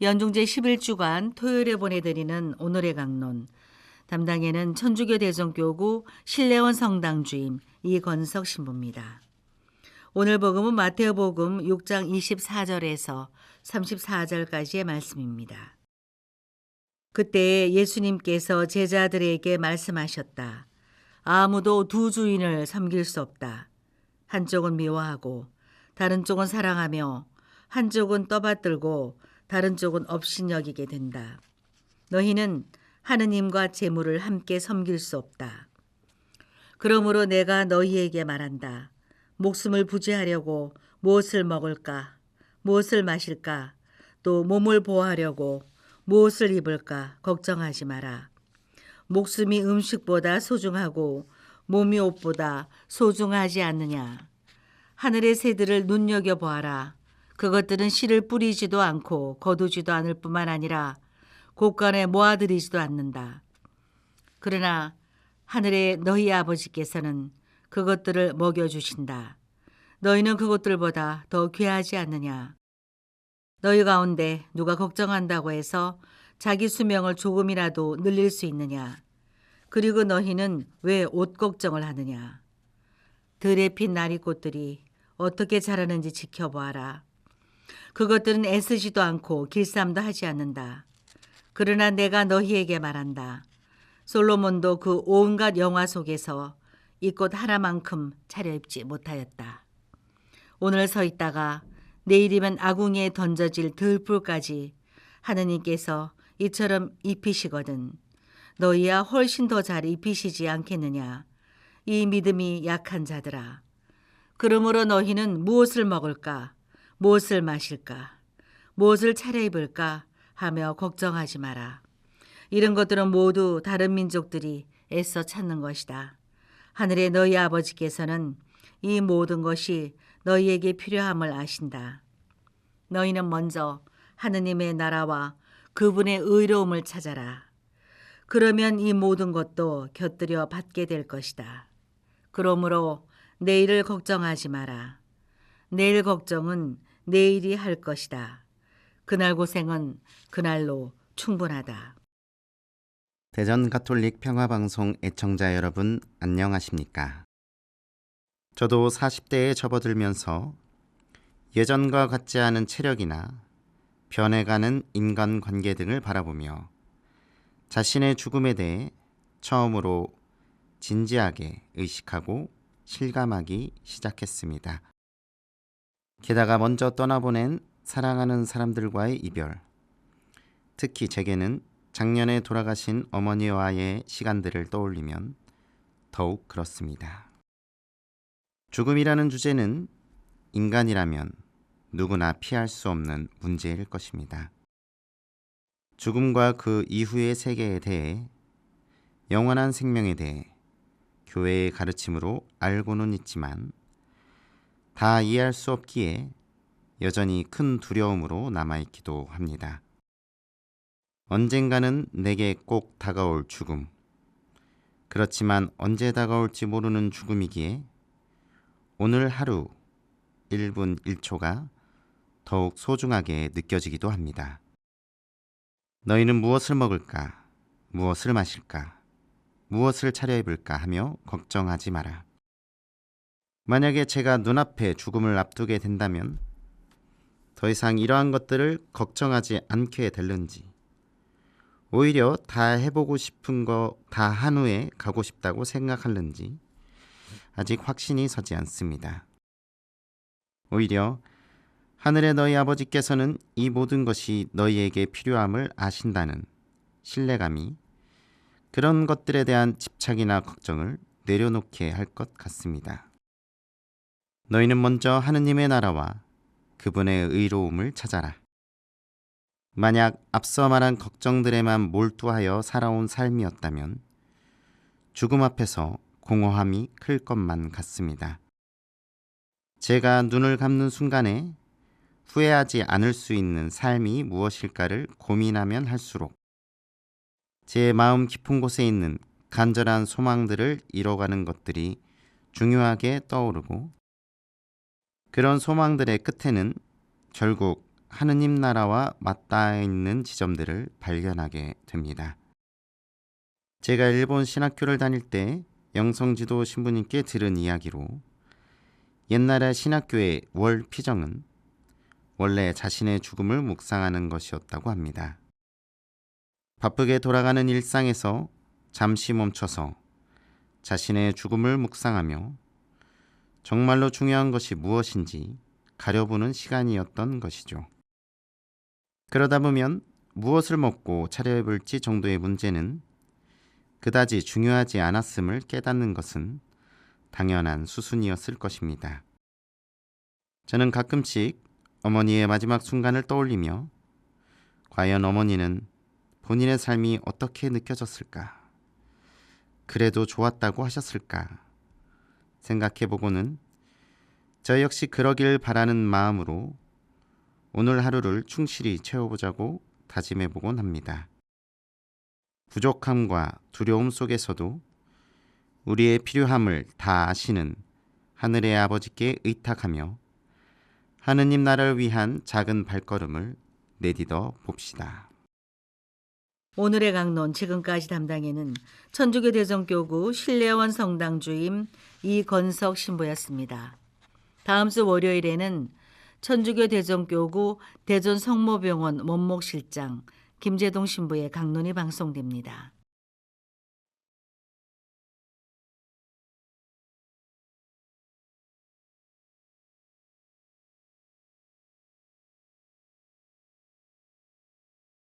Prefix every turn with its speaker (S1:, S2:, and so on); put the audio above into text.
S1: 연중제 11주간 토요일에 보내드리는 오늘의 강론. 담당에는 천주교 대성교구 신례원 성당 주임 이건석 신부입니다. 오늘 복음은 마태오 복음 6장 24절에서 34절까지의 말씀입니다. 그때 예수님께서 제자들에게 말씀하셨다. 아무도 두 주인을 섬길 수 없다. 한쪽은 미워하고 다른 쪽은 사랑하며 한쪽은 떠받들고 다른 쪽은 업신여기게 된다. 너희는 하느님과 재물을 함께 섬길 수 없다. 그러므로 내가 너희에게 말한다. 목숨을 부지하려고 무엇을 먹을까, 무엇을 마실까, 또 몸을 보호하려고 무엇을 입을까 걱정하지 마라. 목숨이 음식보다 소중하고 몸이 옷보다 소중하지 않느냐. 하늘의 새들을 눈여겨보아라. 그것들은 씨를 뿌리지도 않고 거두지도 않을 뿐만 아니라 곳간에 모아들이지도 않는다. 그러나 하늘의 너희 아버지께서는 그것들을 먹여주신다. 너희는 그것들보다 더 귀하지 않느냐. 너희 가운데 누가 걱정한다고 해서 자기 수명을 조금이라도 늘릴 수 있느냐. 그리고 너희는 왜 옷 걱정을 하느냐. 들에 핀 나리꽃들이 어떻게 자라는지 지켜보아라. 그것들은 애쓰지도 않고 길쌈도 하지 않는다. 그러나 내가 너희에게 말한다. 솔로몬도 그 온갖 영화 속에서 이 꽃 하나만큼 차려입지 못하였다. 오늘 서 있다가 내일이면 아궁이에 던져질 들불까지 하느님께서 이처럼 입히시거든 너희야 훨씬 더 잘 입히시지 않겠느냐. 이 믿음이 약한 자들아. 그러므로 너희는 무엇을 먹을까, 무엇을 마실까, 무엇을 차려입을까 하며 걱정하지 마라. 이런 것들은 모두 다른 민족들이 애써 찾는 것이다. 하늘의 너희 아버지께서는 이 모든 것이 너희에게 필요함을 아신다. 너희는 먼저 하느님의 나라와 그분의 의로움을 찾아라. 그러면 이 모든 것도 곁들여 받게 될 것이다. 그러므로 내일을 걱정하지 마라. 내일 걱정은 내일이 할 것이다. 그날 고생은 그날로 충분하다.
S2: 대전 가톨릭 평화방송 애청자 여러분 안녕하십니까? 저도 40대에 접어들면서 예전과 같지 않은 체력이나 변해가는 인간관계 등을 바라보며 자신의 죽음에 대해 처음으로 진지하게 의식하고 실감하기 시작했습니다. 게다가 먼저 떠나보낸 사랑하는 사람들과의 이별, 특히 제게는 작년에 돌아가신 어머니와의 시간들을 떠올리면 더욱 그렇습니다. 죽음이라는 주제는 인간이라면 누구나 피할 수 없는 문제일 것입니다. 죽음과 그 이후의 세계에 대해, 영원한 생명에 대해 교회의 가르침으로 알고는 있지만 다 이해할 수 없기에 여전히 큰 두려움으로 남아있기도 합니다. 언젠가는 내게 꼭 다가올 죽음, 그렇지만 언제 다가올지 모르는 죽음이기에 오늘 하루 1분 1초가 더욱 소중하게 느껴지기도 합니다. 너희는 무엇을 먹을까, 무엇을 마실까, 무엇을 차려입을까 하며 걱정하지 마라. 만약에 제가 눈앞에 죽음을 앞두게 된다면 더 이상 이러한 것들을 걱정하지 않게 될는지, 오히려 다 해보고 싶은 거 다 한 후에 가고 싶다고 생각할는지 아직 확신이 서지 않습니다. 오히려 하늘의 너희 아버지께서는 이 모든 것이 너희에게 필요함을 아신다는 신뢰감이 그런 것들에 대한 집착이나 걱정을 내려놓게 할 것 같습니다. 너희는 먼저 하느님의 나라와 그분의 의로움을 찾아라. 만약 앞서 말한 걱정들에만 몰두하여 살아온 삶이었다면 죽음 앞에서 공허함이 클 것만 같습니다. 제가 눈을 감는 순간에 후회하지 않을 수 있는 삶이 무엇일까를 고민하면 할수록 제 마음 깊은 곳에 있는 간절한 소망들을 이뤄가는 것들이 중요하게 떠오르고, 그런 소망들의 끝에는 결국 하느님 나라와 맞닿아 있는 지점들을 발견하게 됩니다. 제가 일본 신학교를 다닐 때 영성지도 신부님께 들은 이야기로 옛날에 신학교의 월 피정은 원래 자신의 죽음을 묵상하는 것이었다고 합니다. 바쁘게 돌아가는 일상에서 잠시 멈춰서 자신의 죽음을 묵상하며 정말로 중요한 것이 무엇인지 가려보는 시간이었던 것이죠. 그러다 보면 무엇을 먹고 차려입을지 정도의 문제는 그다지 중요하지 않았음을 깨닫는 것은 당연한 수순이었을 것입니다. 저는 가끔씩 어머니의 마지막 순간을 떠올리며 과연 어머니는 본인의 삶이 어떻게 느껴졌을까? 그래도 좋았다고 하셨을까? 생각해보고는 저 역시 그러길 바라는 마음으로 오늘 하루를 충실히 채워보자고 다짐해보곤 합니다. 부족함과 두려움 속에서도 우리의 필요함을 다 아시는 하늘의 아버지께 의탁하며 하느님 나라를 위한 작은 발걸음을 내딛어 봅시다.
S1: 오늘의 강론 지금까지 담당에는 천주교 대전교구 신례원 성당 주임 이건석 신부였습니다. 다음 주 월요일에는 천주교 대전교구 대전 성모병원 원목실장 김재동 신부의 강론이 방송됩니다.